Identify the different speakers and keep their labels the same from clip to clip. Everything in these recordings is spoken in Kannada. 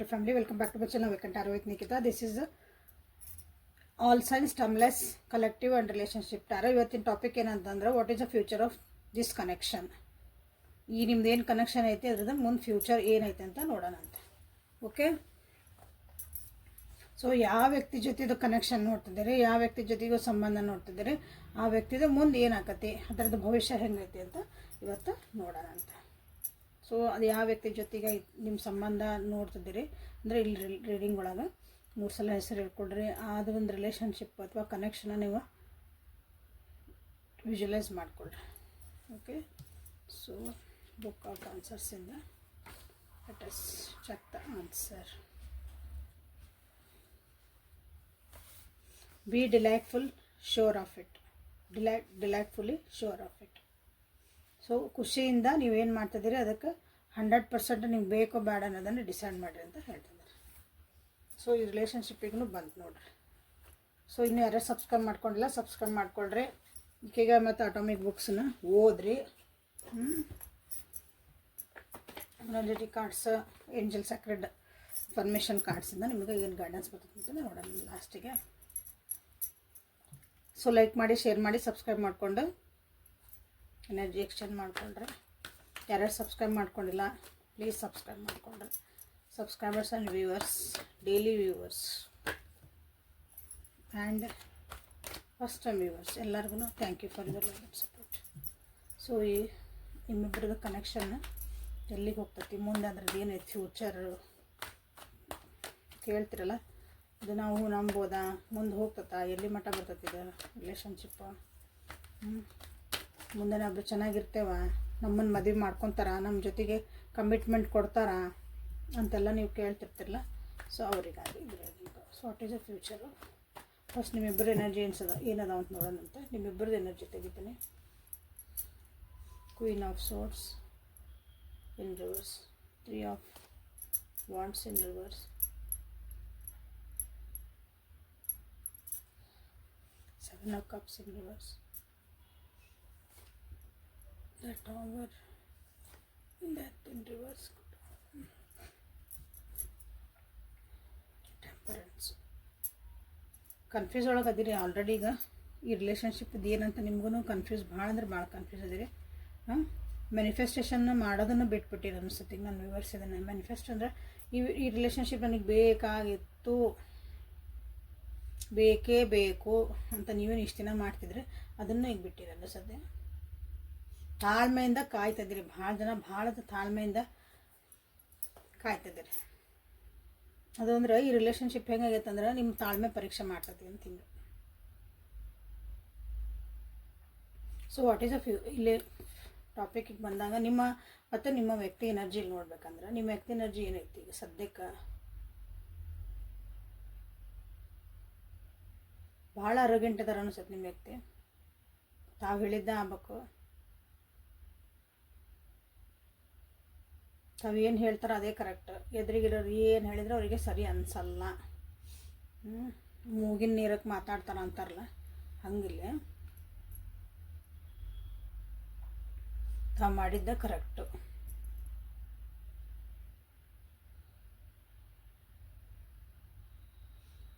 Speaker 1: family, welcome back to my channel Vacant Tarot with Nikita. This is all signs termless collective and relationship tarot. ಇವತ್ತಿನ ಟಾಪಿಕ್ ಏನಂತಂದ್ರೆ what is the future of this connection. ಈ ನಿಮ್ದು ಏನು ಕನೆಕ್ಷನ್ ಐತೆ ಅದ್ರದ್ದು ಮುಂದೆ ಫ್ಯೂಚರ್ ಏನೈತೆ ಅಂತ ನೋಡೋಣ ಅಂತ. ಓಕೆ, ಸೊ ಯಾವ ವ್ಯಕ್ತಿ ಜೊತೆದು ಕನೆಕ್ಷನ್ ನೋಡ್ತಿದ್ದೀರಿ, ಯಾವ ವ್ಯಕ್ತಿ ಜೊತೆಗೂ ಸಂಬಂಧ ನೋಡ್ತಿದ್ದೀರಿ, ಆ ವ್ಯಕ್ತಿದು ಮುಂದೆ ಏನಾಗತ್ತೆ, ಅದರದ್ದು ಭವಿಷ್ಯ ಹೆಂಗೈತಿ ಅಂತ ಇವತ್ತು ನೋಡೋಣ ಅಂತ. ಸೊ ಅದು ಯಾವ ವ್ಯಕ್ತಿ ಜೊತೆಗೆ ನಿಮ್ಮ ಸಂಬಂಧ ನೋಡ್ತಿದ್ದೀರಿ ಅಂದರೆ ಇಲ್ಲಿ ರೀಡಿಂಗ್ ಒಳಗೆ 3 ಸಲ ಹೆಸರು ಹೇಳ್ಕೊಡ್ರಿ. ಅದು ಒಂದು ರಿಲೇಷನ್ಶಿಪ್ ಅಥವಾ ಕನೆಕ್ಷನ್ನ ನೀವು ವಿಜುವಲೈಸ್ ಮಾಡಿಕೊಡ್ರಿ. ಓಕೆ, ಸೊ ಬುಕ್ ಆಫ್ ಆನ್ಸರ್ಸಿಂದ let us check the answer. Be delightful, sure of it. Delightfully sure of it. So ಖುಷಿಯಿಂದ ನೀವೇನು ಮಾಡ್ತಿದ್ದೀರಿ ಅದಕ್ಕೆ 100% ನಿಮ್ಗೆ ಬೇಕೋ ಬೇಡ ಅನ್ನೋದನ್ನು ಡಿಸೈಡ್ ಮಾಡಿರಿ ಅಂತ ಹೇಳ್ತಿದ್ದಾರೆ. ಸೊ ಈ ರಿಲೇಷನ್ಶಿಪ್ಪಿಗೂ ಬಂತು ನೋಡ್ರಿ. ಸೊ ಇನ್ನೂ ಯಾರು ಸಬ್ಸ್ಕ್ರೈಬ್ ಮಾಡ್ಕೊಂಡಿಲ್ಲ, ಸಬ್ಸ್ಕ್ರೈಬ್ ಮಾಡ್ಕೊಳ್ರಿ. ಈಗೀಗ ಮತ್ತು ಆಟೋಮಿಕ್ ಬುಕ್ಸನ್ನ ಓದ್ರಿ. Energetic cards, angel sacred information ಕಾರ್ಡ್ಸಿಂದ ನಿಮಗೆ ಏನು ಗೈಡೆನ್ಸ್ ಬರ್ತದೆ ಅಂತ ನೋಡೋಣ ಲಾಸ್ಟಿಗೆ. ಸೊ ಲೈಕ್ ಮಾಡಿ, ಶೇರ್ ಮಾಡಿ, ಸಬ್ಸ್ಕ್ರೈಬ್ ಮಾಡಿಕೊಂಡು ಎನರ್ಜಿ ಎಕ್ಸ್ಚೇಂಜ್ ಮಾಡಿಕೊಂಡ್ರೆ. ಯಾರ್ಯಾರು ಸಬ್ಸ್ಕ್ರೈಬ್ ಮಾಡ್ಕೊಂಡಿಲ್ಲ ಪ್ಲೀಸ್ ಸಬ್ಸ್ಕ್ರೈಬ್ ಮಾಡಿಕೊಂಡ್ರೆ. Subscribers and viewers, daily viewers and first time viewers ಎಲ್ಲರಿಗೂ thank you for your love and support. So ಈ ನಿಮ್ಮಿಬ್ಬರದ್ದು ಕನೆಕ್ಷನ್ ಎಲ್ಲಿಗೆ ಹೋಗ್ತೈತಿ, ಮುಂದೆ ಅದ್ರದ್ದು ಏನೈತಿ ಫ್ಯೂಚರ್ ಕೇಳ್ತಿರಲ್ಲ, ಅದು ನಾವು ನಂಬೋದಾ, ಮುಂದೆ ಹೋಗ್ತತಾ, ಎಲ್ಲಿ ಮಟ್ಟ ಬರ್ತೈತಿದೆ ರಿಲೇಷನ್ಶಿಪ್, ಮುಂದೆ ನಾವು ಚೆನ್ನಾಗಿರ್ತೇವ, ನಮ್ಮನ್ನು ಮದುವೆ ಮಾಡ್ಕೊತಾರ, ನಮ್ಮ ಜೊತೆಗೆ ಕಮಿಟ್ಮೆಂಟ್ ಕೊಡ್ತಾರ ಅಂತೆಲ್ಲ ನೀವು ಕೇಳ್ತಿರ್ತಿರಲ್ಲ. ಸೊ ಅವರಿಗಾಗಿ ಇದ್ರೆ so what is the future. First ನಿಮ್ಮಿಬ್ಬರು ಎನರ್ಜಿ ಏನದ ಅಂತ ನೋಡೋಣಂತೆ. ನಿಮ್ಮಿಬ್ಬರದ್ದು ಎನರ್ಜಿ ತೆಗಿತೀನಿ. Queen of swords in reverse, 3 of wands in reverse, 7 of cups in reverse, the tower, that in reverse, temperance. Confuse ಒಳಗೆ ಅದಿರಿ ಆಲ್ರೆಡಿ. ಈಗ ಈ ರಿಲೇಷನ್ಶಿಪ್ ಇದು ಏನಂತ ನಿಮ್ಗೂ ಕನ್ಫ್ಯೂಸ್, ಭಾಳ ಅಂದ್ರೆ ಭಾಳ ಕನ್ಫ್ಯೂಸ್ ಅದಿರಿ. ಮ್ಯಾನಿಫೆಸ್ಟೇಷನ್ನ ಮಾಡೋದನ್ನು ಬಿಟ್ಬಿಟ್ಟಿರಿ ಅನಿಸುತ್ತೆ ನಾನು ವಿವರಿಸಿದ್ದೇನೆ. ಮ್ಯಾನಿಫೆಸ್ಟ್ ಅಂದರೆ ಈ ರಿಲೇಷನ್ಶಿಪ್ ನನಗೆ ಬೇಕಾಗಿತ್ತು, ಬೇಕೇ ಬೇಕು ಅಂತ ನೀವೇನು ಇಷ್ಟು ದಿನ ಮಾಡ್ತಿದ್ರೆ ಅದನ್ನು ಈಗ ಬಿಟ್ಟಿರಲ್ಲ ಸದ್ಯ. ತಾಳ್ಮೆಯಿಂದ ಕಾಯ್ತಿದ್ದೀರಿ, ಭಾಳ ಜನ ಭಾಳ ತಾಳ್ಮೆಯಿಂದ ಕಾಯ್ತಿದ್ದೀರಿ. ಅದು ಅಂದ್ರೆ ಈ ರಿಲೇಷನ್ಶಿಪ್ ಹೆಂಗಾಗೈತೆ ಅಂದ್ರೆ ನಿಮ್ಮ ತಾಳ್ಮೆ ಪರೀಕ್ಷೆ ಮಾಡ್ತೈತಿ ಅಂತ ಹಿಂಗೆ. ಸೊ ವಾಟ್ ಈಸ್ ಇಲ್ಲಿ ಟಾಪಿಕಿಗೆ ಬಂದಾಗ ನಿಮ್ಮ ಮತ್ತು ನಿಮ್ಮ ವ್ಯಕ್ತಿ ಎನರ್ಜಿ ನೋಡ್ಬೇಕಂದ್ರೆ ನಿಮ್ಮ ವ್ಯಕ್ತಿ ಎನರ್ಜಿ ಏನೈತಿ ಈಗ ಸದ್ಯಕ್ಕೆ. ಭಾಳ ಅರಗೆಂಟ್ ಅದಾರ ಅನ್ಸುತ್ತೆ ನಿಮ್ಮ ವ್ಯಕ್ತಿ. ತಾವು ಹೇಳಿದ್ದ ಆಗ್ಬೇಕು, ತಾವು ಏನು ಹೇಳ್ತಾರೆ ಅದೇ ಕರೆಕ್ಟ್. ಎದುರಿಗಿರೋರು ಏನು ಹೇಳಿದ್ರೆ ಅವರಿಗೆ ಸರಿ ಅನಿಸಲ್ಲ. ಮೂಗಿನ ನೀರಕ್ಕೆ ಮಾತಾಡ್ತಾರ ಅಂತಾರಲ್ಲ ಹಂಗಿಲ್ಲ, ತಾವು ಮಾಡಿದ್ದ ಕರೆಕ್ಟು.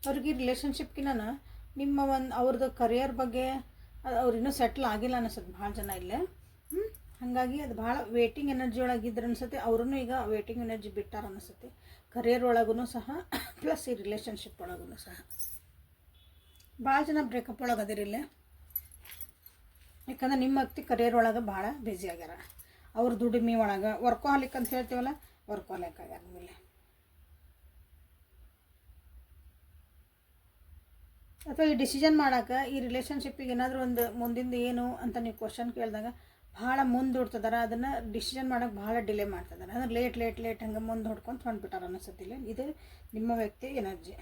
Speaker 1: ಅವ್ರಿಗೆ ರಿಲೇಷನ್ಶಿಪ್ಗಿನ ನಿಮ್ಮ ಅವ್ರದ್ದು ಕರಿಯರ್ ಬಗ್ಗೆ ಅವ್ರಿನ್ನೂ ಸೆಟ್ಲ್ ಆಗಿಲ್ಲ ಅನಿಸುತ್ತೆ ಭಾಳ ಜನ ಇಲ್ಲೇ. ಹಾಗಾಗಿ ಅದು ಭಾಳ ವೇಟಿಂಗ್ ಎನರ್ಜಿ ಒಳಗಿದ್ರೆ ಅನಿಸುತ್ತೆ. ಅವ್ರೂ ಈಗ ವೇಟಿಂಗ್ ಎನರ್ಜಿ ಬಿಟ್ಟಾರ ಅನಿಸುತ್ತೆ. ಕರಿಯರ್ ಒಳಗೂ ಸಹ ಪ್ಲಸ್ ಈ ರಿಲೇಷನ್ಶಿಪ್ ಒಳಗೂ ಸಹ ಭಾಳ ಜನ ಬ್ರೇಕಪ್ ಒಳಗೆ ಅದಿರಿಲ್ಲ. ಯಾಕಂದ್ರೆ ನಿಮ್ಮ ವ್ಯಕ್ತಿ ಕರಿಯರ್ ಒಳಗೆ ಭಾಳ ಬ್ಯುಸಿ ಆಗ್ಯಾರ. ಅವ್ರ ದುಡಿಮೆ ಒಳಗೆ ವರ್ಕೋಹಾಲಿಕ್ ಅಂತ ಹೇಳ್ತೀವಲ್ಲ, ವರ್ಕೋಹಾಲಿಕ್ ಆಗ್ಯಾರ ಮೇಲೆ. ಅಥವಾ ಈ ಡಿಸಿಷನ್ ಮಾಡೋಕೆ ಈ ರಿಲೇಷನ್ಶಿಪ್ಪಿಗೆ ಏನಾದರೂ ಒಂದು ಮುಂದಿಂದ ಏನು ಅಂತ ನೀವು ಕ್ವಶನ್ ಕೇಳಿದಾಗ ಭಾಳ ಮುಂದೆ ಹೊಡ್ತಿದಾರ. ಅದನ್ನು ಡಿಸಿಷನ್ ಮಾಡೋಕೆ ಭಾಳ ಡಿಲೇ ಮಾಡ್ತಿದ್ದಾರೆ. ಅಂದ್ರೆ ಲೇಟ್ ಹಂಗೆ ಮುಂದೆ ಹೊಡ್ಕೊಂಡು ಹೊಂಟ್ಬಿಟ್ಟಾರ ಅನಿಸತ್ತಿಲ್ಲ. ಇದು ನಿಮ್ಮ ವ್ಯಕ್ತಿ ಎನರ್ಜಿ.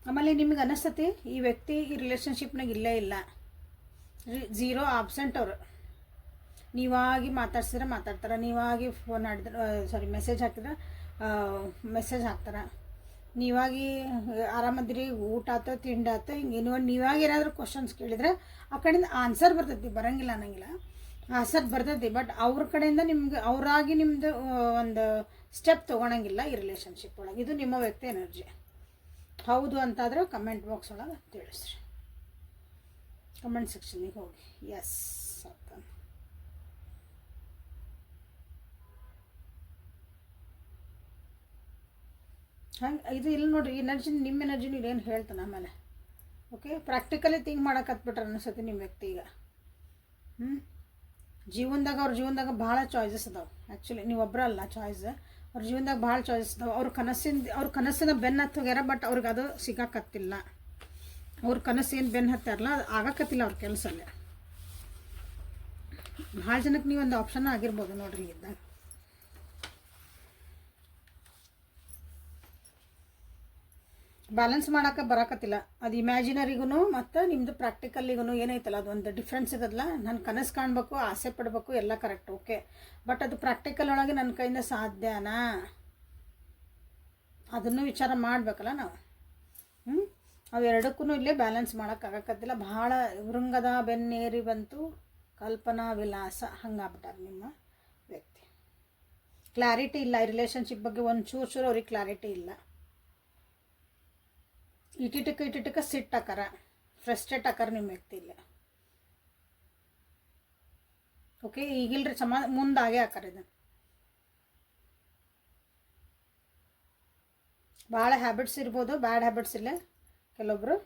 Speaker 1: ಆಮೇಲೆ ನಿಮಗೆ ಅನಿಸ್ತತಿ ಈ ವ್ಯಕ್ತಿ ಈ ರಿಲೇಷನ್ಶಿಪ್ನಾಗ ಇಲ್ಲೇ ಇಲ್ಲ, 0 ಆಬ್ಸೆಂಟ್. ಅವರು ನೀವಾಗಿ ಮಾತಾಡ್ಸಿದ್ರೆ ಮಾತಾಡ್ತಾರೆ, ನೀವಾಗಿ ಫೋನ್ ಮಾಡಿದ್ರೆ ಮೆಸೇಜ್ ಹಾಕಿದ್ರೆ ಮೆಸೇಜ್ ಹಾಕ್ತಾರೆ, ನೀವಾಗಿ ಆರಾಮದಿರಿ, ಊಟ ಆಯ್ತು, ತಿಂಡಿ ಆಯ್ತು, ಹಿಂಗೆ ನೀವಾಗಿ ಏನಾದರೂ ಕ್ವಶನ್ಸ್ ಕೇಳಿದರೆ ಆ ಕಡೆಯಿಂದ ಆನ್ಸರ್ ಬರ್ತೈತಿ, ಬರೋಂಗಿಲ್ಲ ಅನ್ನಂಗಿಲ್ಲ. ಆಸಕ್ತಿ ಬರ್ತೈತಿ, ಬಟ್ ಅವ್ರ ಕಡೆಯಿಂದ ನಿಮ್ಗೆ ಅವರಾಗಿ ನಿಮ್ಮದು ಒಂದು ಸ್ಟೆಪ್ ತೊಗೊಳಂಗಿಲ್ಲ ಈ ರಿಲೇಷನ್ಶಿಪ್ ಒಳಗೆ. ಇದು ನಿಮ್ಮ ವ್ಯಕ್ತಿ ಎನರ್ಜಿ. ಹೌದು ಅಂತಾದರೆ ಕಮೆಂಟ್ ಬಾಕ್ಸ್ ಒಳಗೆ ತಿಳಿಸ್ರಿ, ಕಮೆಂಟ್ ಸೆಕ್ಷನಿಗೆ ಹೋಗಿ ಎಸ್ ಅಂತ. ಹಂಗೆ ಇದು ಇಲ್ಲ ನೋಡಿರಿ, ಎನರ್ಜಿ ನಿಮ್ಮ ಎನರ್ಜಿನೂ ಏನು ಹೇಳ್ತಾನೆ ಆಮೇಲೆ. ಓಕೆ, ಪ್ರಾಕ್ಟಿಕಲಿ ಥಿಂಕ್ ಮಾಡೋಕತ್ಬಿಟ್ರೆ ಅನಿಸುತ್ತೆ ನಿಮ್ಮ ವ್ಯಕ್ತಿ ಈಗ. ಜೀವನದಾಗ ಅವ್ರ ಜೀವನದಾಗ ಭಾಳ ಚಾಯ್ಸಸ್ ಅದಾವೆ. ಆ್ಯಕ್ಚುಲಿ ನೀವು ಒಬ್ಬರ ಅಲ್ಲ ಚಾಯ್ಸ್, ಅವ್ರ ಜೀವನದಾಗ ಭಾಳ ಚಾಯ್ಸಸ್ ಅದಾವೆ. ಅವ್ರ ಕನಸಿನ ಬೆನ್ನು ಹತ್ತು ಹೋಗ್ಯಾರ, ಬಟ್ ಅವ್ರಿಗೆ ಅದು ಸಿಗಾಕತ್ತಿಲ್ಲ. ಅವ್ರ ಕನಸು ಏನು ಬೆನ್ನು ಹತ್ತಾರಲ್ಲ ಅದು ಆಗಕತ್ತಿಲ್ಲ ಅವ್ರ ಕೆಲಸಲ್ಲೇ. ಭಾಳ ಜನಕ್ಕೆ ನೀವು ಒಂದು ಆಪ್ಷನ್ ಆಗಿರ್ಬೋದು ನೋಡ್ರಿ ಇದ್ದಾಗ. ಬ್ಯಾಲೆನ್ಸ್ ಮಾಡೋಕೆ ಬರೋಕತ್ತಿಲ್ಲ. ಅದು ಇಮ್ಯಾಜಿನರಿಗೂ ಮತ್ತು ನಿಮ್ಮದು ಪ್ರಾಕ್ಟಿಕಲ್ಲಿಗೂ ಏನೈತಲ್ಲ ಅದೊಂದು ಡಿಫ್ರೆನ್ಸ್ ಇರೋದಿಲ್ಲ. ನಾನು ಕನಸು ಕಾಣಬೇಕು, ಆಸೆ ಪಡಬೇಕು, ಎಲ್ಲ ಕರೆಕ್ಟ್ ಓಕೆ, ಬಟ್ ಅದು ಪ್ರಾಕ್ಟಿಕಲ್ ಒಳಗೆ ನನ್ನ ಕೈಯಿಂದ ಸಾಧ್ಯನಾ ಅದನ್ನು ವಿಚಾರ ಮಾಡಬೇಕಲ್ಲ ನಾವು. ಅವೆರಡಕ್ಕೂ ಇಲ್ಲೇ ಬ್ಯಾಲೆನ್ಸ್ ಮಾಡೋಕ್ಕಾಗಕತ್ತಿಲ್ಲ. ಭಾಳ ವೃಂಗದ ಬೆನ್ನೇರಿ ಬಂತು ಕಲ್ಪನಾ ವಿಲಾಸ ಹಂಗಾಗ್ಬಿಟ್ಟಾರೆ ನಿಮ್ಮ ವ್ಯಕ್ತಿ. ಕ್ಲಾರಿಟಿ ಇಲ್ಲ ಈ ರಿಲೇಷನ್ಶಿಪ್ ಬಗ್ಗೆ, ಒಂದು ಚೂರು ಅವ್ರಿಗೆ ಕ್ಲಾರಿಟಿ ಇಲ್ಲ. ಇಟಿಟಕ್ಕೆ ಸಿಟ್ಟು ಹಾಕಾರ, ಫ್ರಸ್ಟ್ರೇಟ್ ಹಾಕಾರ ನಿಮ್ಮ ವ್ಯಕ್ತಿ ಇಲ್ಲ. ಓಕೆ, ಈಗಿಲ್ರಿ ಮುಂದಾಗೆ ಹಾಕಾರ. ಇದು ಭಾಳ ಹ್ಯಾಬಿಟ್ಸ್ ಇರ್ಬೋದು, ಬ್ಯಾಡ್ ಹ್ಯಾಬಿಟ್ಸ್ ಇಲ್ಲ ಕೆಲವೊಬ್ರಿಗೆ.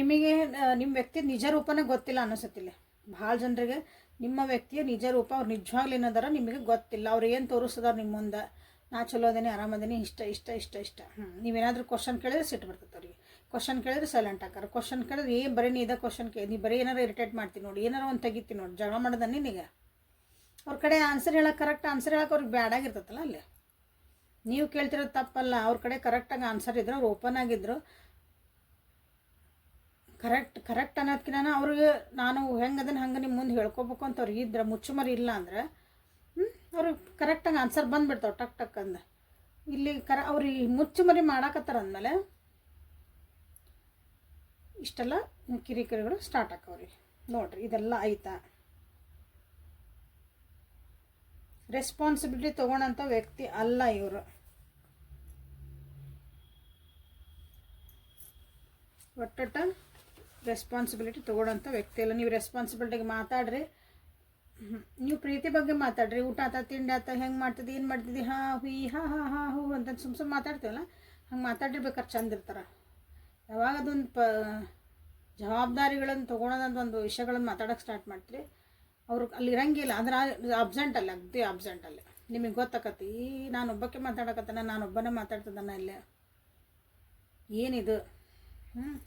Speaker 1: ನಿಮಗೆ ನಿಮ್ಮ ವ್ಯಕ್ತಿ ನಿಜ ರೂಪನೇ ಗೊತ್ತಿಲ್ಲ ಅನ್ನಿಸುತ್ತಿಲ್ಲ. ಭಾಳ ಜನರಿಗೆ ನಿಮ್ಮ ವ್ಯಕ್ತಿಯ ನಿಜ ರೂಪ ಅವ್ರು ನಿಜವಾಗ್ಲೂ ಏನದಾರ ನಿಮಗೆ ಗೊತ್ತಿಲ್ಲ. ಅವ್ರು ಏನು ತೋರಿಸ್ದಾರ ನಿಮ್ಮ ಮುಂದೆ, ನಾ ಚಲೋ ಅದೇನಿ, ಆರಾಮದೇನಿ, ಇಷ್ಟ. ನೀವೇನಾದರೂ ಕ್ವಶನ್ ಕೇಳಿದ್ರೆ ಸಿಟ್ಟು ಬರ್ತದೆ ಅವ್ರಿಗೆ. ಕ್ವಶನ್ ಕೇಳಿದ್ರೆ ಸೈಲೆಂಟ್ ಹಾಕಾರ. ಕ್ವಶನ್ ಕೇಳಿದ್ರೆ ಬರೀ ನೀ ಇದೇ ಕ್ವಶನ್ ಕೇಳಿ, ನೀ ಬರೀ ಏನಾರು ಇರಿಟೇಟ್ ಮಾಡ್ತೀನಿ ನೋಡಿ, ಏನಾರು ಒಂದು ತೆಗಿತೀನಿ ನೋಡಿ, ಜಗಳ ಮಾಡೋದ ನೀನೀಗ. ಅವ್ರ ಕಡೆ ಆನ್ಸರ್ ಹೇಳೋಕೆ, ಕರೆಕ್ಟ್ ಆನ್ಸರ್ ಹೇಳೋಕೆ ಅವ್ರಿಗೆ ಬ್ಯಾಡಾಗಿರ್ತೈತಲ್ಲ ಅಲ್ಲಿ. ನೀವು ಕೇಳ್ತಿರೋದು ತಪ್ಪಲ್ಲ, ಅವ್ರ ಕಡೆ ಕರೆಕ್ಟಾಗಿ ಆನ್ಸರ್ ಇದ್ರು, ಅವ್ರು ಓಪನ್ ಆಗಿದ್ರು, ಕರೆಕ್ಟ್ ಅನ್ನೋದಕ್ಕಿಂತ ಅವ್ರಿಗೆ ನಾನು ಹೆಂಗೆ ಅದನ್ನು ಹಂಗೆ ನಿಮ್ಮ ಮುಂದೆ ಹೇಳ್ಕೊಬೇಕು ಅಂತ ಅವ್ರಿಗೆ ಇದ್ರೆ, ಮುಚ್ಚುಮರಿ ಇಲ್ಲ ಅಂದರೆ ಅವ್ರಿಗೆ ಕರೆಕ್ಟಾಗಿ ಆನ್ಸರ್ ಬಂದುಬಿಡ್ತಾವೆ ಟಕ್ ಅಂದ. ಇಲ್ಲಿ ಅವ್ರಿಗೆ ಮುಚ್ಚುಮರಿ ಮಾಡಾಕತ್ತಾರ ಅಂದಮೇಲೆ ಇಷ್ಟೆಲ್ಲ ಕಿರಿಕಿರಿಗಳು ಸ್ಟಾರ್ಟ್ ಆಕವ್ರಿಗೆ. ನೋಡ್ರಿ ಇದೆಲ್ಲ ಆಯ್ತಾ. ರೆಸ್ಪಾನ್ಸಿಬಿಲಿಟಿ ತೊಗೊಳಂಥ ವ್ಯಕ್ತಿ ಅಲ್ಲ ಇವರು. ಒಟ್ಟಟ ರೆಸ್ಪಾನ್ಸಿಬಿಲಿಟಿ ತೊಗೊಳೋಂಥ ವ್ಯಕ್ತಿ ಅಲ್ಲ. ನೀವು ರೆಸ್ಪಾನ್ಸಿಬಿಲಿಟಿಗೆ ಮಾತಾಡ್ರಿ, ನೀವು ಪ್ರೀತಿ ಬಗ್ಗೆ ಮಾತಾಡ್ರಿ. ಊಟ ಆತ, ತಿಂಡಿ ಆತ, ಹೆಂಗೆ ಮಾಡ್ತಿದ್ದಿ, ಏನು ಮಾಡ್ತಿದ್ದಿ, ಹಾಂ ಹುಯಿ ಹೂ ಅಂತ ಸುಮ್ಮನೆ ಮಾತಾಡ್ತೀವಲ್ಲ, ಹಂಗೆ ಮಾತಾಡಿರ್ಬೇಕಾದ್ರೆ ಚಂದ ಇರ್ತಾರೆ. ಯಾವಾಗ ಅದೊಂದು ಜವಾಬ್ದಾರಿಗಳನ್ನು ತೊಗೊಳೋದಂತ ಒಂದು ವಿಷಯಗಳನ್ನು ಮಾತಾಡೋಕ್ಕೆ ಸ್ಟಾರ್ಟ್ ಮಾಡ್ತೀರಿ, ಅವ್ರಿಗೆ ಅಲ್ಲಿ ಇರಂಗಿಲ್ಲ. ಅಂದ್ರೆ ಅಬ್ಸೆಂಟಲ್ಲಿ, ಅಗ್ದಿ ಅಬ್ಸೆಂಟಲ್ಲಿ ನಿಮಗೆ ಗೊತ್ತಾಕತಿ, ನಾನೊಬ್ಬಕ್ಕೆ ಮಾತಾಡಕತ್ತಾನ, ನಾನೊಬ್ಬನೇ ಮಾತಾಡ್ತಿದ್ದಾನ ಇಲ್ಲೇ, ಏನಿದು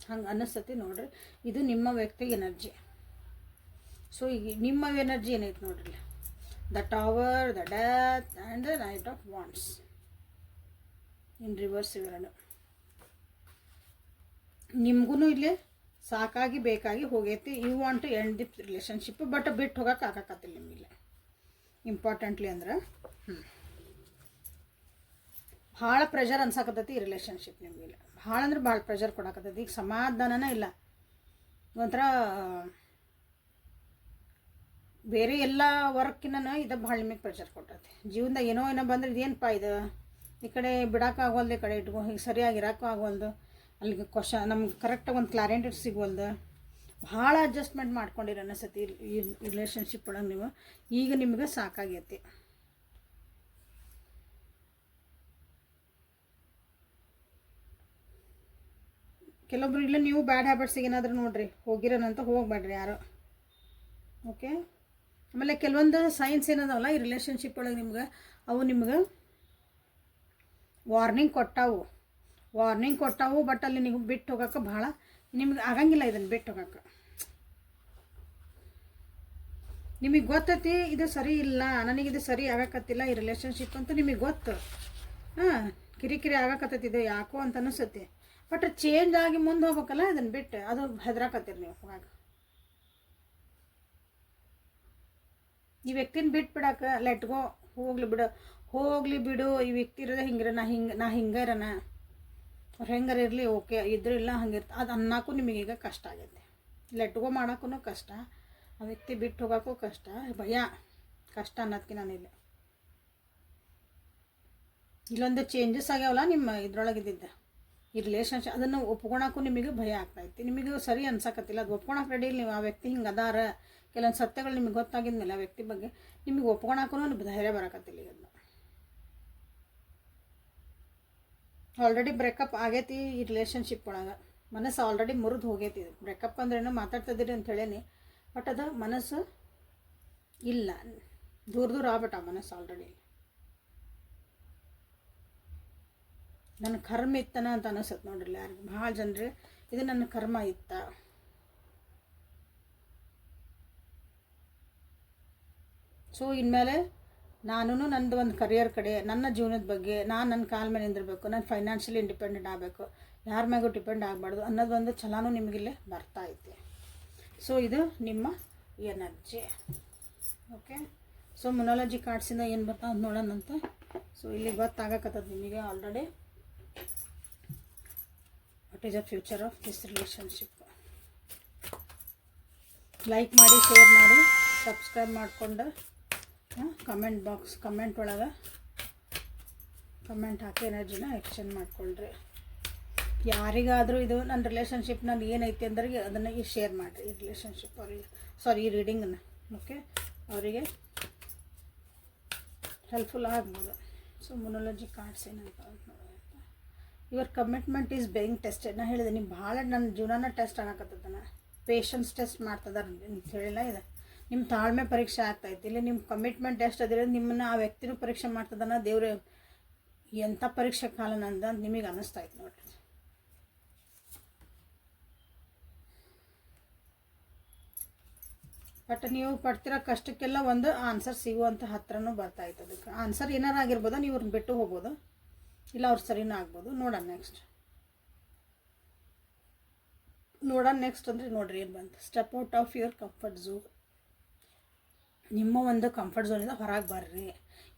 Speaker 1: ಹಂಗೆ ಅನ್ನಿಸ್ತತಿ ನೋಡ್ರಿ. ಇದು ನಿಮ್ಮ ವ್ಯಕ್ತಿ ಎನರ್ಜಿ. ಸೊ ಈಗ ನಿಮ್ಮ ಎನರ್ಜಿ ಏನೈತೆ ನೋಡ್ರಿ, the tower, the death and the knight of wands in reverse. ಇವೆರಡು ನಿಮಗೂ ಇಲ್ಲಿ ಸಾಕಾಗಿ ಬೇಕಾಗಿ ಹೋಗೈತಿ. You want to end the relationship, but ಬಿಟ್ಟು ಹೋಗೋಕೆ ಆಗಾಕತ್ತಿಲ್ಲ ನಿಮಗೆ. ಇಂಪಾರ್ಟೆಂಟ್ಲಿ ಅಂದ್ರೆ ಭಾಳ ಪ್ರೆಷರ್ ಅನ್ಸಾಕತ್ತೈತಿ ಈ ರಿಲೇಷನ್ಶಿಪ್ ನಿಮಗಿಲ್ಲ. ಭಾಳ ಅಂದ್ರೆ ಭಾಳ ಪ್ರೆಷರ್ ಕೊಡಾಕತ್ತೈತಿ. ಈಗ ಸಮಾಧಾನನೇ ಇಲ್ಲ, ಒಂಥರ ಬೇರೆ ಎಲ್ಲ ವರ್ಕಿನ ಇದು ಭಾಳ ನಿಮಗೆ ಪ್ರೆಷರ್ ಕೊಟ್ಟೈತಿ. ಜೀವನದಾಗ ಏನೋ ಬಂದ್ರೆ ಇದೇನಪ್ಪ ಇದು, ಈ ಕಡೆ ಬಿಡೋಕ್ಕಾಗವಲ್ದು, ಈ ಕಡೆ ಇಟ್ಕೊ, ಈಗ ಸರಿಯಾಗಿ ಇರೋಕ್ಕೂ ಆಗವಲ್ದು, ಅಲ್ಲಿಗೆ ನಮ್ಗೆ ಕರೆಕ್ಟಾಗಿ ಒಂದು ಕ್ಲಾರಿಟಿ ಸಿಗೋಲ್ದು. ಭಾಳ ಅಡ್ಜಸ್ಟ್ಮೆಂಟ್ ಮಾಡ್ಕೊಂಡಿರಿ ಅನ್ನಿಸ್ತೈತಿ ಈ ರಿಲೇಷನ್ಶಿಪ್ ಒಳಗೆ ನೀವು. ಈಗ ನಿಮ್ಗೆ ಸಾಕಾಗೈತಿ. ಕೆಲವೊಬ್ರು ಇಲ್ಲ, ನೀವು ಬ್ಯಾಡ್ ಹ್ಯಾಬಿಟ್ಸಿಗೆ ಏನಾದರೂ ನೋಡಿರಿ ಹೋಗಿರೋನಂತ ಹೋಗಬೇಡ್ರಿ ಯಾರು. ಓಕೆ, ಆಮೇಲೆ ಕೆಲವೊಂದು ಸೈನ್ಸ್ ಏನದವಲ್ಲ ಈ ರಿಲೇಷನ್ಶಿಪ್ ಒಳಗೆ ನಿಮ್ಗೆ, ಅವು ನಿಮ್ಗೆ ವಾರ್ನಿಂಗ್ ಕೊಟ್ಟಾವು, ಬಟ್ ಅಲ್ಲಿ ನೀವು ಬಿಟ್ಟು ಹೋಗೋಕೆ ಭಾಳ ನಿಮ್ಗೆ ಆಗಂಗಿಲ್ಲ. ಇದನ್ನು ಬಿಟ್ಟು ಹೋಗೋಕೆ ನಿಮಗೆ ಗೊತ್ತೈತಿ ಇದು ಸರಿ ಇಲ್ಲ, ನನಗಿದು ಸರಿ ಆಗಕತ್ತಿಲ್ಲ ಈ ರಿಲೇಷನ್ಶಿಪ್ ಅಂತ ನಿಮಗೆ ಗೊತ್ತು. ಕಿರಿಕಿರಿ ಆಗಕತ್ತೈತಿ ಇದು ಯಾಕೋ ಅಂತ ಅನಿಸುತ್ತೆ, ಬಟ್ ಚೇಂಜ್ ಆಗಿ ಮುಂದೆ ಹೋಗ್ಬೇಕಲ್ಲ, ಇದನ್ನು ಬಿಟ್ಟು ಅದು ಹೆದರಾಕತ್ತೀರಿ ನೀವು. ಹೋಗಾಗ ಈ ವ್ಯಕ್ತಿನ ಬಿಟ್ಬಿಡಕ್ಕೆ ಲೆಟ್ಗೋ, ಹೋಗ್ಲಿ ಬಿಡು ಈ ವ್ಯಕ್ತಿ ಇರೋದೇ ಹಿಂಗಿರ, ನಾ ಹಿಂಗೆ ಇರೋಣ, ಅವ್ರು ಹೆಂಗಾರ ಇರಲಿ, ಓಕೆ ಇದ್ರೂ ಇಲ್ಲ ಹಂಗಿರ್ತ, ಅದು ಅನ್ನೋಕ್ಕೂ ನಿಮಗೀಗ ಕಷ್ಟ ಆಗೈತೆ. ಲೆಟ್ಗೋ ಮಾಡೋಕ್ಕೂ ಕಷ್ಟ, ಆ ವ್ಯಕ್ತಿ ಬಿಟ್ಟು ಹೋಗೋಕ್ಕೂ ಕಷ್ಟ, ಭಯ ಕಷ್ಟ ಅನ್ನೋದಕ್ಕೆ ನಾನಿಲ್ಲ. ಇಲ್ಲೊಂದು ಚೇಂಜಸ್ ಆಗ್ಯಾವಲ್ಲ ನಿಮ್ಮ ಇದ್ರೊಳಗಿದ್ದ ಈ ರಿಲೇಷನ್ಶಿಪ್, ಅದನ್ನು ಒಪ್ಕೊಳಕ್ಕೂ ನಿಮಗೆ ಭಯ ಆಗ್ತಾಯಿತ್ತು. ನಿಮಗೆ ಸರಿ ಅನ್ಸಕತ್ತಿಲ್ಲ, ಅದು ಒಪ್ಕೊಳಕ್ಕೆ ರೆಡಿ ಇಲ್ಲ ನೀವು. ಆ ವ್ಯಕ್ತಿ ಹಿಂಗೆ ಅದಾರ, ಕೆಲವೊಂದು ಸತ್ಯಗಳು ನಿಮಗೆ ಗೊತ್ತಾಗಿದ್ಮೇಲೆ ಆ ವ್ಯಕ್ತಿ ಬಗ್ಗೆ ನಿಮಗೆ ಒಪ್ಕೊಳಕ್ಕೂ ಧೈರ್ಯ ಬರೋಕತ್ತಿಲ್ಲ. ಈಗ ಆಲ್ರೆಡಿ ಬ್ರೇಕಪ್ ಆಗೈತಿ ಈ ರಿಲೇಷನ್ಶಿಪ್ ಒಳಗೆ, ಮನಸ್ಸು ಆಲ್ರೆಡಿ ಮುರಿದು ಹೋಗೈತಿ. ಬ್ರೇಕಪ್ ಅಂದ್ರೇನೋ ಮಾತಾಡ್ತಿದ್ದೀರಿ ಅಂತ ಹೇಳೀನಿ, ಬಟ್ ಅದು ಮನಸ್ಸು ಇಲ್ಲ, ದೂರ ಆಗ್ಬಿಟ್ಟ ಮನಸ್ಸು ಆಲ್ರೆಡಿ. ನನ್ನ ಕರ್ಮ ಇತ್ತನ ಅಂತ ಅನಿಸುತ್ತೆ ನೋಡ್ರಿ ಯಾರಿಗೆ, ಭಾಳ ಜನರು ಇದು ನನ್ನ ಕರ್ಮ ಇತ್ತ. ಸೊ ಇನ್ಮೇಲೆ ನಾನು ನಂದು ಒಂದು ಕರಿಯರ್ ಕಡೆ, ನನ್ನ ಜೀವನದ ಬಗ್ಗೆ ನಾನು ನನ್ನ ಕಾಲ ಮೇಲೆ ನಿಂದಿರಬೇಕು, ನಾನು ಫೈನಾನ್ಷಿಯಲಿ ಇಂಡಿಪೆಂಡೆಂಟ್ ಆಗಬೇಕು, ಯಾರ ಮ್ಯಾಗೂ ಡಿಪೆಂಡ್ ಆಗಬಾರ್ದು ಅನ್ನೋದೊಂದು ಛಲನೂ ನಿಮಗಿಲ್ಲೇ ಬರ್ತಾ ಐತಿ. ಸೊ ಇದು ನಿಮ್ಮ ಎನರ್ಜಿ. ಓಕೆ, ಸೊ ಮೊನಾಲಜಿ ಕಾರ್ಡ್ಸಿಂದ ಏನು ಬರ್ತಾ ಅಂತ ನೋಡೋಣಂತ. ಸೊ ಇಲ್ಲಿ ಗೊತ್ತಾಗಕತ್ತದ ನಿಮಗೆ already what is the future of this relationship. Like ಮಾಡಿ, ಶೇರ್ ಮಾಡಿ, ಸಬ್ಸ್ಕ್ರೈಬ್ ಮಾಡಿಕೊಂಡು ಕಮೆಂಟ್ ಬಾಕ್ಸ್ ಕಮೆಂಟ್ ಒಳಗೆ ಕಮೆಂಟ್ ಹಾಕಿ ಎನರ್ಜಿನ ಎಕ್ಸ್ಚೇಂಜ್ ಮಾಡ್ಕೊಳ್ರಿ. ಯಾರಿಗಾದರೂ ಇದು ನನ್ನ ರಿಲೇಷನ್ಶಿಪ್ ನಾನು ಏನೈತಿ ಅಂದ್ರೆ ಅದನ್ನು ಈ ಶೇರ್ ಮಾಡಿರಿ ಈ ರಿಲೇಷನ್ಶಿಪ್ ಅವರಿಗೆ, ಸಾರಿ ಈ ರೀಡಿಂಗನ್ನು. ಓಕೆ, ಅವರಿಗೆ ಹೆಲ್ಪ್ಫುಲ್ ಆಗ್ಬೋದು. ಸೊ ಮೊನಾಲಜಿ ಕಾರ್ಡ್ಸ್ ಏನಂತ ನೋಡೋಣ. Your commitment is being tested. ನಾನು ಹೇಳಿದೆ ನಿಮ್ಮ ಭಾಳ ನನ್ನ ಜೀವನನ ಟೆಸ್ಟ್ ಆಗಕತ್ತದನ, ಪೇಷನ್ಸ್ ಟೆಸ್ಟ್ ಮಾಡ್ತದಾರ ಅಂತ ಹೇಳಿಲ್ಲ. ಇದೆ ನಿಮ್ಮ ತಾಳ್ಮೆ ಪರೀಕ್ಷೆ ಆಗ್ತಾಯಿತ್ತು. ಇಲ್ಲಿ ನಿಮ್ಮ ಕಮಿಟ್ಮೆಂಟ್ ಎಷ್ಟು ಅದಿರೋ ನಿಮ್ಮನ್ನು ಆ ವ್ಯಕ್ತಿನೂ ಪರೀಕ್ಷೆ ಮಾಡ್ತದನ. ದೇವ್ರೆ ಎಂಥ ಪರೀಕ್ಷೆ ಕಾಲ ನಂದು ಅಂತ ನಿಮಗೆ ಅನ್ನಿಸ್ತಾಯಿತ್ತು ನೋಡ್ರಿ. ಬಟ್ ನೀವು ಪಡ್ತಿರೋ ಕಷ್ಟಕ್ಕೆಲ್ಲ ಒಂದು ಆನ್ಸರ್ ಸಿಗುವಂಥ ಹತ್ರನೂ ಬರ್ತಾಯಿತ್ತು. ಅದಕ್ಕೆ ಆನ್ಸರ್ ಏನಾರು ಆಗಿರ್ಬೋದು, ನೀವು ಅವ್ರನ್ನ ಬಿಟ್ಟು ಹೋಗ್ಬೋದು, ಇಲ್ಲ ಅವ್ರು ಸರಿನೂ ಆಗ್ಬೋದು. ನೋಡೋಣ ನೆಕ್ಸ್ಟ್ ಅಂದರೆ ನೋಡ್ರಿ ಏನು ಬಂತು. Step out of your comfort zone. ನಿಮ್ಮ ಒಂದು ಕಂಫರ್ಟ್ ಝೋನಿಂದ ಹೊರಗೆ ಬರ್ರಿ.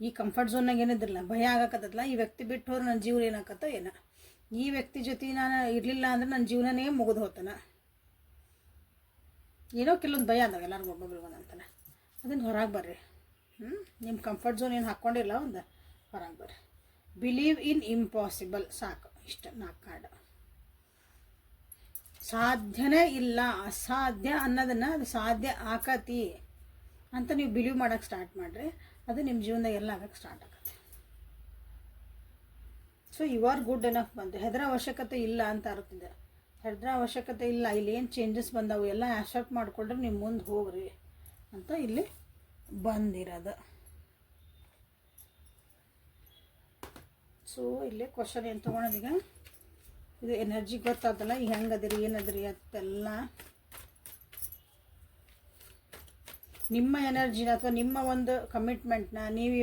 Speaker 1: ಈ ಕಂಫರ್ಟ್ ಝೋನ್ನಾಗ ಏನಿದ್ರಲ್ಲ ಭಯ ಆಗಕತ್ತಲ್ಲ, ಈ ವ್ಯಕ್ತಿ ಬಿಟ್ಟು ಹೋದ್ರೆ ನನ್ನ ಜೀವನ ಏನಾಗತ್ತೋ ಏನೋ, ಈ ವ್ಯಕ್ತಿ ಜೊತೆ ನಾನು ಇರಲಿಲ್ಲ ಅಂದ್ರೆ ನನ್ನ ಜೀವನನೇ ಮುಗಿದು ಹೋಗ್ತಾನ, ಏನೋ ಕೆಲವೊಂದು ಭಯ ಅದಾವ ಎಲ್ಲರಿಗೂ ಒಬ್ಬೊಬ್ರಿಗೆ ಒಂದಂತಾನೆ. ಅದನ್ನು ಹೊರಗೆ ಬರ್ರಿ. ನಿಮ್ಮ ಕಂಫರ್ಟ್ ಝೋನ್ ಏನು ಹಾಕ್ಕೊಂಡಿಲ್ಲ, ಒಂದು ಹೊರಗೆ ಬರ್ರಿ. Believe in impossible. ಸಾಕು, ಇಷ್ಟ 4 ಕಾರ್ಡ್. ಸಾಧ್ಯನೇ ಇಲ್ಲ, ಅಸಾಧ್ಯ ಅನ್ನೋದನ್ನು ಅದು ಸಾಧ್ಯ ಆಕತಿ ಅಂತ ನೀವು ಬಿಲೀವ್ ಮಾಡೋಕ್ಕೆ ಸ್ಟಾರ್ಟ್ ಮಾಡಿರಿ, ಅದು ನಿಮ್ಮ ಜೀವನದಾಗ ಎಲ್ಲ ಆಗೋಕ್ಕೆ ಸ್ಟಾರ್ಟ್ ಆಗುತ್ತೆ. So you are good enough ಬಂತು. ಹೆದರ ಅವಶ್ಯಕತೆ ಇಲ್ಲ ಅಂತ ಅರ್ತಿದೆ. ಹೆದರ ಅವಶ್ಯಕತೆ ಇಲ್ಲ, ಇಲ್ಲಿ ಏನು ಚೇಂಜಸ್ ಬಂದವು ಎಲ್ಲ ಆಕ್ಸೆಪ್ಟ್ ಮಾಡಿಕೊಂಡ್ರೆ ನೀವು ಮುಂದೆ ಹೋಗ್ರಿ ಅಂತ ಇಲ್ಲಿ ಬಂದಿರೋದು. ಸೊ ಇಲ್ಲಿ ಕ್ವಶನ್ ಏನು ತೊಗೊಳೋದೀಗ, ಇದು ಎನರ್ಜಿ ಗೊತ್ತಾದಲ್ಲ, ಈಗ ಹೆಂಗದಿರಿ ಏನದಿರಿ ಅಂತೆಲ್ಲ ನಿಮ್ಮ ಎನರ್ಜಿನ ಅಥವಾ ನಿಮ್ಮ ಒಂದು ಕಮಿಟ್ಮೆಂಟ್ನ ನೀವು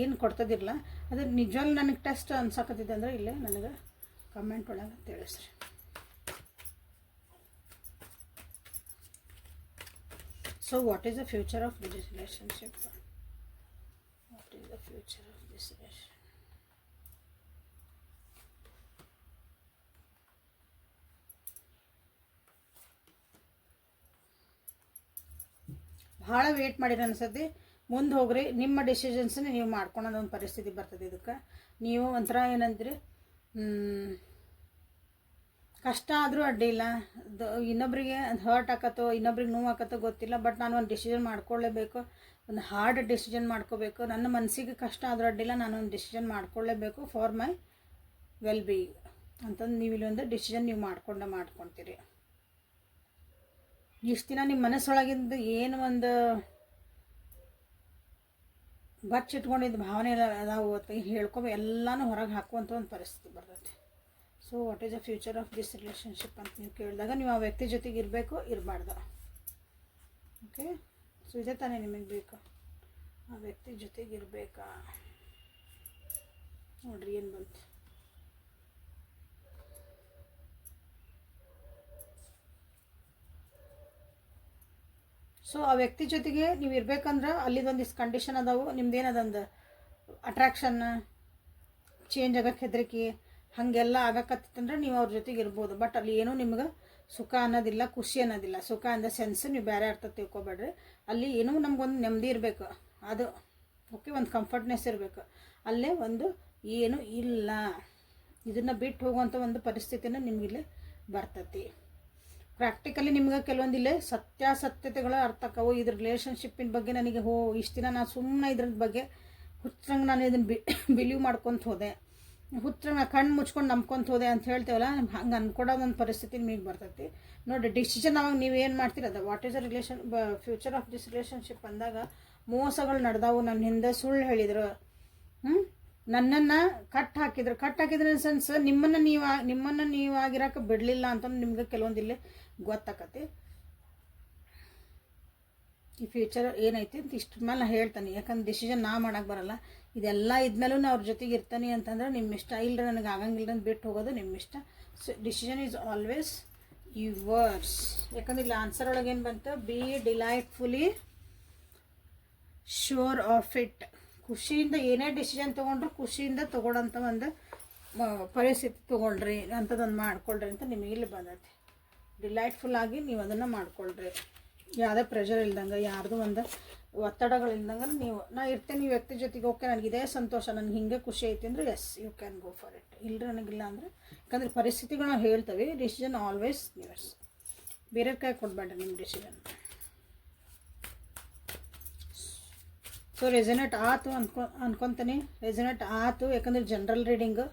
Speaker 1: ಏನು ಕೊಡ್ತದಿರಲ್ಲ, ಅದು ನಿಜವಾಗ್ಲೂ ನನಗೆ ಟೆಸ್ಟ್ ಅನ್ಸಕತ್ತಿದೆ ಅಂದರೆ ಇಲ್ಲೇ ನನಗೆ ಕಮೆಂಟ್ ಒಳಗೆ ತಿಳಿಸ್ರಿ. So what is the future of this relationship? What is the future of this relation? ಭಾಳ ವೇಟ್ ಮಾಡಿರಿ ಅನ್ಸತಿ. ಮುಂದೆ ಹೋಗ್ರಿ, ನಿಮ್ಮ ಡಿಸಿಷನ್ಸನ್ನ ನೀವು ಮಾಡ್ಕೊಳೋದೊಂದು ಪರಿಸ್ಥಿತಿ ಬರ್ತದೆ. ಇದಕ್ಕೆ ನೀವು ಒಂಥರ ಏನಂತೀರಿ, ಕಷ್ಟ ಆದರೂ ಅಡ್ಡಿಲ್ಲ, ಇನ್ನೊಬ್ಬರಿಗೆ ಹರ್ಟ್ ಆಕತ್ತೋ ಇನ್ನೊಬ್ರಿಗೆ ನೋವು ಆಕತ್ತೋ ಗೊತ್ತಿಲ್ಲ, ಬಟ್ ನಾನು ಒಂದು ಡಿಸಿಷನ್ ಮಾಡ್ಕೊಳ್ಳೇಬೇಕು, ಒಂದು ಹಾರ್ಡ್ ಡಿಸಿಷನ್ ಮಾಡ್ಕೋಬೇಕು. ನನ್ನ ಮನಸ್ಸಿಗೆ ಕಷ್ಟ ಆದರೂ ಅಡ್ಡಿಲ್ಲ, ನಾನೊಂದು ಡಿಸಿಷನ್ ಮಾಡ್ಕೊಳ್ಳೇಬೇಕು ಫಾರ್ ಮೈ ವೆಲ್ ಬೀಯಿಂಗ್ ಅಂತಂದು ನೀವು ಇಲ್ಲೊಂದು ಡಿಸಿಷನ್ ನೀವು ಮಾಡ್ಕೊತೀರಿ. ಇಷ್ಟು ದಿನ ನಿಮ್ಮ ಮನಸ್ಸೊಳಗಿಂದ ಏನು ಒಂದು ಬಚ್ಚಿಟ್ಕೊಂಡಿದ್ದ ಭಾವನೆ ಎಲ್ಲ ಅದಾವು ಹೇಳ್ಕೊಬೇಕು, ಎಲ್ಲನೂ ಹೊರಗೆ ಹಾಕುವಂಥ ಒಂದು ಪರಿಸ್ಥಿತಿ ಬರ್ತೈತೆ. So what is the future of this relationship ಅಂತ ನೀವು ಕೇಳಿದಾಗ ನೀವು ಆ ವ್ಯಕ್ತಿ ಜೊತೆಗೆ ಇರಬೇಕು ಇರಬಾರ್ದು. ಓಕೆ, ಸೊ ಇದೇ ತಾನೇ ನಿಮಗೆ ಬೇಕು, ಆ ವ್ಯಕ್ತಿ ಜೊತೆಗೆ ಇರಬೇಕಾ? ನೋಡ್ರಿ ಏನು ಬಂತು. ಸೊ ಆ ವ್ಯಕ್ತಿ ಜೊತೆಗೆ ನೀವು ಇರಬೇಕಂದ್ರೆ ಅಲ್ಲಿದೊಂದಿಷ್ಟು ಕಂಡೀಷನ್ ಅದಾವು. ನಿಮ್ದೇನದಂದು ಅಟ್ರಾಕ್ಷನ್ ಚೇಂಜ್ ಆಗಕ್ಕೆ ಹೆದರಿಕೆ ಹಾಗೆಲ್ಲ ಆಗಕತ್ತಂದ್ರೆ ನೀವು ಅವ್ರ ಜೊತೆಗೆ ಇರ್ಬೋದು. ಬಟ್ ಅಲ್ಲಿ ಏನೂ ನಿಮ್ಗೆ ಸುಖ ಅನ್ನೋದಿಲ್ಲ, ಖುಷಿ ಅನ್ನೋದಿಲ್ಲ. ಸುಖ ಅಂದ ಸೆನ್ಸ್ ನೀವು ಬೇರೆ ಅರ್ಥ ತಿಳ್ಕೊಬೇಡ್ರಿ. ಅಲ್ಲಿ ಏನೋ ನಮ್ಗೊಂದು ನೆಮ್ಮದಿ ಇರಬೇಕು, ಅದು ಓಕೆ, ಒಂದು ಕಂಫರ್ಟ್ನೆಸ್ ಇರಬೇಕು. ಅಲ್ಲೇ ಒಂದು ಏನು ಇಲ್ಲ, ಇದನ್ನು ಬಿಟ್ಟು ಹೋಗುವಂಥ ಒಂದು ಪರಿಸ್ಥಿತಿನ ನಿಮಗಿಲ್ಲೇ ಬರ್ತೈತಿ. ಪ್ರಾಕ್ಟಿಕಲಿ ನಿಮ್ಗೆ ಕೆಲವೊಂದಿಲ್ಲೇ ಸತ್ಯಾಸತ್ಯತೆಗಳ ಅರ್ಥ ಆಕವು. ಇದ್ರ ರಿಲೇಷನ್ಶಿಪ್ಪಿನ ಬಗ್ಗೆ ನನಗೆ ಇಷ್ಟು ದಿನ ನಾನು ಸುಮ್ಮನೆ ಇದ್ರ ಬಗ್ಗೆ ಹುಚ್ಚಂಗೆ ನಾನು ಇದನ್ನು ಬಿಲೀವ್ ಮಾಡ್ಕೊತ ಹೋದೆ, ಹುಚ್ಚಂಗೆ ಕಣ್ಣು ಮುಚ್ಕೊಂಡು ನಂಬ್ಕೊತ ಹೋದೆ ಅಂತ ಹೇಳ್ತೇವಲ್ಲ, ಹಂಗೆ ಅಂದ್ಕೊಡೋದೊಂದು ಪರಿಸ್ಥಿತಿ ನಿಮಗೆ ಬರ್ತೈತಿ. ನೋಡಿ, ಡಿಸಿಷನ್ ಅವಾಗ ನೀವು ಏನು ಮಾಡ್ತೀರದ, what is the future of this relationship ಅಂದಾಗ ಮೋಸಗಳು ನಡೆದಾವು, ನನ್ನ ಹಿಂದೆ ಸುಳ್ಳು ಹೇಳಿದ್ರು, ನನ್ನನ್ನು ಕಟ್ ಹಾಕಿದ್ರು ಇನ್ ಸೆನ್ಸ್ ನಿಮ್ಮನ್ನು ನೀವು ಆಗಿರೋಕೆ ಬಿಡಲಿಲ್ಲ ಅಂತಂದು ನಿಮ್ಗೆ ಕೆಲವೊಂದಿಲ್ಲೇ ಗೊತ್ತಾಕತಿ. ಈ ಫ್ಯೂಚರ್ ಏನೈತಿ ಅಂತ ಇಷ್ಟ ಮೇಲೆ ನಾನು ಹೇಳ್ತಾನೆ, ಯಾಕಂದ್ರೆ ಡಿಸಿಷನ್ ನಾ ಮಾಡೋಕ್ಕೆ ಬರಲ್ಲ. ಇದೆಲ್ಲ ಇದ್ಮೇಲೂ ನಾ ಅವ್ರ ಜೊತೆಗೆ ಇರ್ತಾನೆ ಅಂತಂದ್ರೆ ನಿಮ್ಮ ಇಷ್ಟ, ಇಲ್ಲರ ನನಗೆ ಆಗಂಗಿಲ್ಲ ಅಂತ ಬಿಟ್ಟು ಹೋಗೋದು ನಿಮ್ಮ ಇಷ್ಟ. So decision is always yours. ಯಾಕಂದ್ರೆ ಇಲ್ಲಿ ಆನ್ಸರ್ ಒಳಗೆ ಏನು ಬಂತು, ಬಿ ಡಿಲೈಟ್ಫುಲಿ ಶೋರ್ ಆಫ್ ಇಟ್. ಖುಷಿಯಿಂದ ಏನೇ ಡಿಸಿಷನ್ ತೊಗೊಂಡ್ರು ಖುಷಿಯಿಂದ ತೊಗೊಳೋಂಥ ಒಂದು ಪರಿಸ್ಥಿತಿ ತೊಗೊಳ್ರಿ, ಅಂಥದ್ದೊಂದು ಮಾಡ್ಕೊಳ್ರಿ ಅಂತ ನಿಮಗೆ ಇಲ್ಲಿ ಬಂದೈತಿ. ಡಿಲೈಟ್ಫುಲ್ ಆಗಿ ನೀವು ಅದನ್ನು ಮಾಡ್ಕೊಳ್ರಿ, ಯಾವುದೇ ಪ್ರೆಷರ್ ಇಲ್ದಂಗೆ, ಯಾರ್ದು ಒಂದು ಒತ್ತಡಗಳಿಲ್ದಂಗೆ ನಾ ಇರ್ತೇನೆ ಈ ವ್ಯಕ್ತಿ ಜೊತೆಗೆ. ಓಕೆ, ನನಗೆ ಇದೇ ಸಂತೋಷ, ನನಗೆ ಹಿಂಗೆ ಖುಷಿ ಐತಿ ಅಂದರೆ yes you can go for it. ಇಲ್ಲರಿ ನನಗಿಲ್ಲ ಅಂದರೆ, ಯಾಕಂದರೆ ಪರಿಸ್ಥಿತಿಗಳನ್ನ ಹೇಳ್ತೇವೆ. Decision always yours. ಬೇರೆ ಕೈ ಕೊಡಬೇಡ್ರಿ ನಿಮ್ಮ ಡಿಸಿಷನ್. ಸೊ ರೆಸನೇಟ್ ಆಯ್ತು ಅನ್ಕೊತೀನಿ, ರೆಸನೇಟ್ ಆಯ್ತು. ಯಾಕಂದರೆ ಜನರಲ್ ರೀಡಿಂಗು,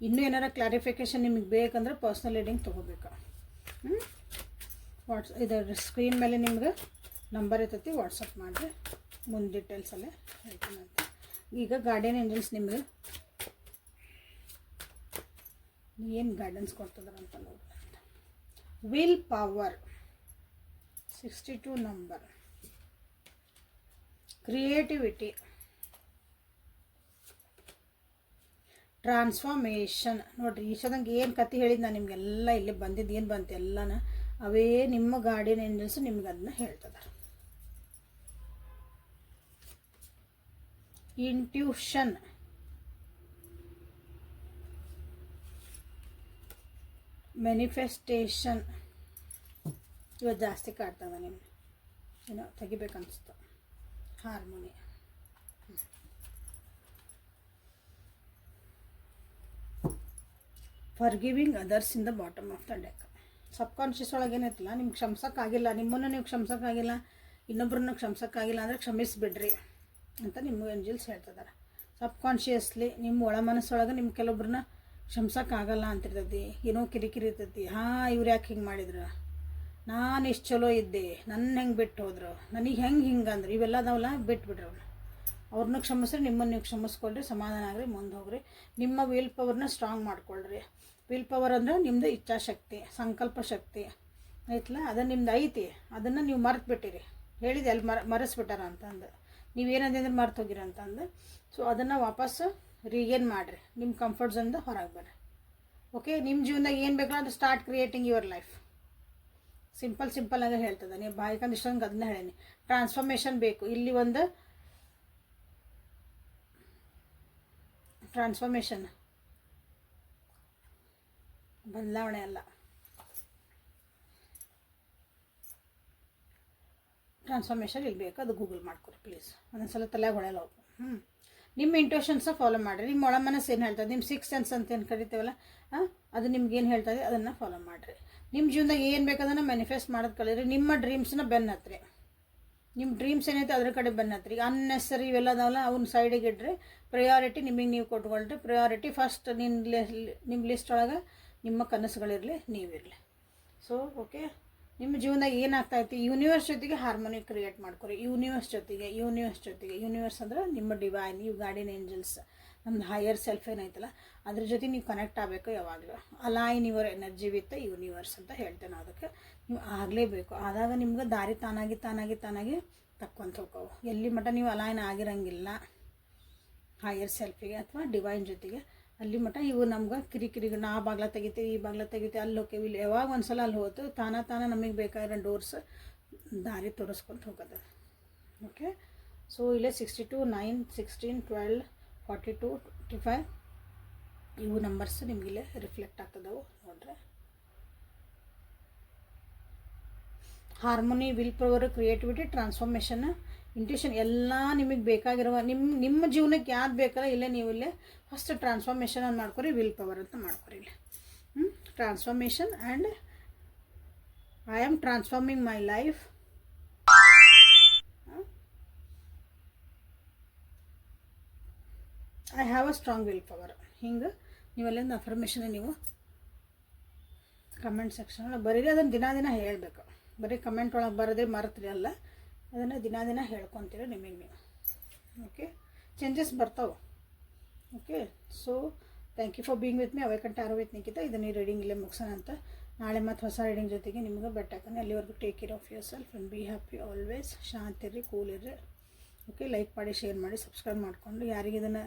Speaker 1: ಇನ್ನೂ ಏನಾರ ಕ್ಲಾರಿಫಿಕೇಷನ್ ನಿಮಗೆ ಬೇಕಂದ್ರೆ ಪರ್ಸ್ನಲ್ ರೀಡಿಂಗ್ ತೊಗೋಬೇಕು. ಇದರ ಸ್ಕ್ರೀನ್ ಮೇಲೆ ನಿಮ್ಗೆ ನಂಬರ್ ಇರ್ತೈತಿ, ವಾಟ್ಸಪ್ ಮಾಡಿರಿ, ಮುಂದೆ ಡೀಟೇಲ್ಸಲ್ಲೇ ಹೇಳ್ತೀನಿ ಅಂತ. ಈಗ ಗಾರ್ಡಿಯನ್ ಏಂಜಲ್ಸ್ ನಿಮಗೆ ಏನು ಗೈಡೆನ್ಸ್ ಕೊಡ್ತಿದ್ದಾರೆ ಅಂತ ನೋಡ್ರಿ. Will power 62 number, creativity, transformation. ನೋಡಿರಿ, ಈಶದಂಗೆ ಏನು ಕತೆ ಹೇಳಿದ್ದು ನಾನು ನಿಮಗೆಲ್ಲ ಇಲ್ಲಿ ಬಂದಿದ್ದು ಏನು ಬಂತು ಎಲ್ಲನ ಅವೇ ನಿಮ್ಮ ಗಾರ್ಡಿಯನ್ ಏಂಜಲ್ಸ್ ನಿಮ್ಗೆ ಅದನ್ನ ಹೇಳ್ತಿದ್ದಾರೆ. ಇಂಟ್ಯೂಷನ್, ಮ್ಯಾನಿಫೆಸ್ಟೇಷನ್, ಇವತ್ತು ಜಾಸ್ತಿ ಕಾಡ್ತವೆ ನಿಮ್ಗೆ, ಏನೋ ತೆಗಿಬೇಕನ್ನಿಸ್ತು. Harmony, forgiving others in the bottom of the deck. Subconscious ಒಳಗೆ ಏನೈತಿಲ್ಲ, ನಿಮ್ಗೆ ಕ್ಷಮಿಸೋಕ್ಕಾಗಿಲ್ಲ, ನಿಮ್ಮನ್ನು ನೀವು ಕ್ಷಮಿಸೋಕ್ಕಾಗಿಲ್ಲ, ಇನ್ನೊಬ್ಬರನ್ನ ಕ್ಷಮಿಸೋಕ್ಕಾಗಿಲ್ಲ ಅಂದರೆ ಕ್ಷಮಿಸಿಬಿಡ್ರಿ ಅಂತ ನಿಮ್ಮ ಏಂಜಲ್ಸ್ ಹೇಳ್ತಿದ್ದಾರೆ. ಸಬ್ಕಾನ್ಷಿಯಸ್ಲಿ ನಿಮ್ಮ ಒಳ ಮನಸ್ಸೊಳಗೆ ನಿಮ್ಮ ಕೆಲವೊಬ್ಬರನ್ನ ಕ್ಷಮಿಸೋಕ್ಕಾಗಲ್ಲ ಅಂತಿರ್ತೈತಿ, ಏನೋ ಕಿರಿಕಿರಿ ಇರ್ತೈತಿ. ಇವ್ರು ಯಾಕೆ ಹಿಂಗೆ ಮಾಡಿದ್ರು, ನಾನು ಇಷ್ಟು ಚಲೋ ಇದ್ದೆ, ನನ್ನ ಹೆಂಗೆ ಬಿಟ್ಟು ಹೋದ್ರು, ನನಗೆ ಹಿಂಗೆ ಅಂದ್ರೆ ಇವೆಲ್ಲ ಅದಾವಲ್ಲ, ಬಿಟ್ಬಿಡ್ರಿ ಅವ್ರನ್ನ ಕ್ಷಮಿಸ್ರಿ, ನಿಮ್ಮನ್ನು ನೀವು ಕ್ಷಮಿಸ್ಕೊಳ್ರಿ, ಸಮಾಧಾನ ಆಗ್ರಿ, ಮುಂದೆ ಹೋಗ್ರಿ. ನಿಮ್ಮ ವಿಲ್ ಪವರ್ನ ಸ್ಟ್ರಾಂಗ್ ಮಾಡ್ಕೊಳ್ರಿ. ವಿಲ್ ಪವರ್ ಅಂದರೆ ನಿಮ್ಮದು ಇಚ್ಛಾಶಕ್ತಿ, ಸಂಕಲ್ಪ ಶಕ್ತಿ ಐತಲ್ಲ, ಅದು ನಿಮ್ದು ಐತಿ, ಅದನ್ನು ನೀವು ಮರೆತು ಬಿಟ್ಟಿರಿ. ಹೇಳಿದೆ ಅಲ್ಲಿ ಮರೆಸ್ಬಿಟ್ಟಾರ ಅಂತಂದು, ನೀವೇನಂದ್ರೆ ಅಂದ್ರೆ ಮರ್ತು ಹೋಗಿರ ಅಂತಂದು. ಸೊ ಅದನ್ನು ವಾಪಸ್ಸು ರೀಗೇನ್ ಮಾಡಿರಿ, ನಿಮ್ಮ ಕಂಫರ್ಟ್ ಝೋನ್ದ ಹೊರಗೆ ಬರ್ರಿ. ಓಕೆ, ನಿಮ್ಮ ಜೀವನದಾಗ ಏನು ಬೇಕಲ್ಲ ಅದು start creating your life. Simple ಆಗಿ ಹೇಳ್ತದೆ, ನೀವು ಬಾಯ್ಕಂದು ಇಷ್ಟೊಂದು ಅದನ್ನ ಹೇಳೀನಿ. ಟ್ರಾನ್ಸ್ಫಾರ್ಮೇಷನ್ ಬೇಕು, ಇಲ್ಲಿ ಒಂದು ಟ್ರಾನ್ಸ್ಫಾರ್ಮೇಷನ್, ಬದಲಾವಣೆ ಅಲ್ಲ, ಟ್ರಾನ್ಸ್ಫಾರ್ಮೇಷನ್ ಇಲ್ಲಿ ಬೇಕು. ಅದು ಗೂಗಲ್ ಮಾಡ್ಕೊರಿ ಪ್ಲೀಸ್, ಒಂದೊಂದ್ಸಲ ತಲೆಗೆ ಹೊಳೆಯಲ್ಲ ಹೋಗು. ನಿಮ್ಮ ಇಂಟ್ಯೂಷನ್ಸ ಫಾಲೋ ಮಾಡಿರಿ. ನಿಮ್ಮ ಒಳ ಮನಸ್ಸು ಏನು ಹೇಳ್ತದೆ, ನಿಮ್ಮ ಸಿಕ್ಸ್ ಸೆನ್ಸ್ ಅಂತ ಏನು ಕರಿತೀವಲ್ಲ, ಅದು ನಿಮ್ಗೆ ಏನು ಹೇಳ್ತದೆ ಅದನ್ನು ಫಾಲೋ ಮಾಡಿರಿ. ನಿಮ್ಮ ಜೀವನದಾಗ ಏನು ಬೇಕದನ್ನು ಮ್ಯಾನಿಫೆಸ್ಟ್ ಮಾಡೋದು ಕಲೀರಿ. ನಿಮ್ಮ ಡ್ರೀಮ್ಸನ್ನ ಬೆನ್ನು ಹತ್ತಿರಿ, ನಿಮ್ಮ ಡ್ರೀಮ್ಸ್ ಏನೈತೆ ಅದ್ರ ಕಡೆ ಬೆನ್ನು ಹತ್ತಿರಿ. ಈಗ ಅನ್ನೆಸರಿ ಇವೆಲ್ಲ ಅದಾವಲ್ಲ ಅವನ್ನ ಸೈಡಿಗೆ ಇಡ್ರಿ. ಪ್ರಯಾರಿಟಿ ನಿಮಗೆ ನೀವು ಕೊಟ್ಕೊಳ್ರಿ. ಪ್ರಯಾರಿಟಿ ಫಸ್ಟ್ ನಿಮ್ಮ ಲಿಸ್ಟ್ ಒಳಗೆ ನಿಮ್ಮ ಕನಸುಗಳಿರಲಿ, ನೀವಿರಲಿ. ಸೊ ಓಕೆ, ನಿಮ್ಮ ಜೀವನದಾಗ ಏನಾಗ್ತಾಯಿತ್ತು, ಯೂನಿವರ್ಸ್ ಜೊತೆಗೆ ಹಾರ್ಮೋನಿ ಕ್ರಿಯೇಟ್ ಮಾಡ್ಕೊರಿ. ಯೂನಿವರ್ಸ್ ಜೊತೆಗೆ ಯೂನಿವರ್ಸ್ ಅಂದ್ರೆ ನಿಮ್ಮ ಡಿವೈನ್, ನೀವು ಗಾರ್ಡಿಯನ್ ಏಂಜಲ್ಸ್, ನಮ್ದು ಹೈಯರ್ ಸೆಲ್ಫ್ ಏನೈತಲ್ಲ ಅದ್ರ ಜೊತೆ ನೀವು ಕನೆಕ್ಟ್ ಆಗಬೇಕು ಯಾವಾಗಲೂ. Align your energy with universe ಅಂತ ಹೇಳ್ತೇನೆ. ಅದಕ್ಕೆ ನೀವು ಆಗಲೇಬೇಕು. ಆದಾಗ ನಿಮ್ಗೆ ದಾರಿ ತಾನಾಗಿ ತಕ್ಕೊಂತ ಹೋಗವು. ಎಲ್ಲಿ ಮಟ್ಟ ನೀವು ಅಲೈನ್ ಆಗಿರಂಗಿಲ್ಲ ಹೈಯರ್ ಸೆಲ್ಫಿಗೆ ಅಥವಾ ಡಿವೈನ್ ಜೊತೆಗೆ, ಅಲ್ಲಿ ಮಟ್ಟ ಇವು ನಮ್ಗೆ ಕಿರಿಕಿರಿಗಳು, ಆ ಬಾಗ್ಲ ತೆಗಿತೀವಿ, ಈ ಬಾಗ್ಲ ತೆಗಿತೀವಿ, ಅಲ್ಲಿ ಹೋಗ್ತೀವಿ, ಇಲ್ಲಿ ಯಾವಾಗ ಒಂದು ಸಲ ಅಲ್ಲಿ ಹೋತು ತಾನ ನಮಗೆ ಬೇಕಾಗಿರೋ ಡೋರ್ಸ್ ದಾರಿ ತೋರಿಸ್ಕೊಂತ ಹೋಗೋದು. ಓಕೆ, ಸೊ ಇಲ್ಲೇ 62, 9, 16, 12, 42, 25 ಇವು ನಂಬರ್ಸ್ ನಿಮಗಿಲ್ಲೇ ರಿಫ್ಲೆಕ್ಟ್ ಆಗ್ತದವು ನೋಡ್ರಿ. Harmony, will power, creativity, transformation, intuition ಎಲ್ಲ ನಿಮಗೆ ಬೇಕಾಗಿರುವ ನಿಮ್ಮ ಜೀವನಕ್ಕೆ ಯಾವ್ದು ಬೇಕಲ್ಲ ಇಲ್ಲೇ ನೀವು ಇಲ್ಲೇ ಫಸ್ಟ್ ಟ್ರಾನ್ಸ್ಫಾರ್ಮೇಷನ್ ಅಂತ ಮಾಡ್ಕೊರಿ, ವಿಲ್ ಪವರ್ ಅಂತ ಮಾಡ್ಕೊರಿ ಇಲ್ಲಿ. Transformation and I am transforming my life, I have a strong will power. ಹಿಂಗೆ ನೀವೆಲ್ಲಿಂದ ಅಫರ್ಮೇಷನ್ ನೀವು ಕಮೆಂಟ್ ಸೆಕ್ಷನ್ ಒಳಗೆ ಬರೀರಿ. ಅದನ್ನು ದಿನ ಹೇಳಬೇಕು. ಬರೀ ಕಮೆಂಟ್ ಒಳಗೆ ಬರೋದೇ ಮರೆತ್ರಿ ಅಲ್ಲ, ಅದನ್ನು ದಿನ ಹೇಳ್ಕೊತೀರಿ ನಿಮಗೆ ನೀವು. ಓಕೆ, ಚೇಂಜಸ್ ಬರ್ತಾವೆ. Okay, so thank you for being with me. ಅವೇಕಂಟ ಆರೋ ವಿತ್ ನಿಖಿತ. ಇದನ್ನು ಈ ರೀಡಿಂಗ್ ಇಲ್ಲೇ ಮುಗಿಸೋಣ ಅಂತ. ನಾಳೆ ಮತ್ತು ಹೊಸ ರೀಡಿಂಗ್ ಜೊತೆಗೆ ನಿಮಗೆ ಬೆಟ್ಟಾಕನೆ. ಅಲ್ಲಿವರೆಗೂ take care of yourself and be happy always. ಶಾಂತಿರ್ರಿ, ಕೂಲ್ ಇರ್ರಿ. ಓಕೆ, ಲೈಕ್ ಮಾಡಿ, ಶೇರ್ ಮಾಡಿ, ಸಬ್ಸ್ಕ್ರೈಬ್ ಮಾಡಿಕೊಂಡು ಯಾರಿಗೆ ಇದನ್ನು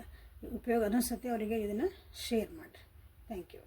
Speaker 1: ಉಪಯೋಗ ಅನಿಸುತ್ತೆ ಅವರಿಗೆ ಇದನ್ನು ಶೇರ್ ಮಾಡಿರಿ. Thank you.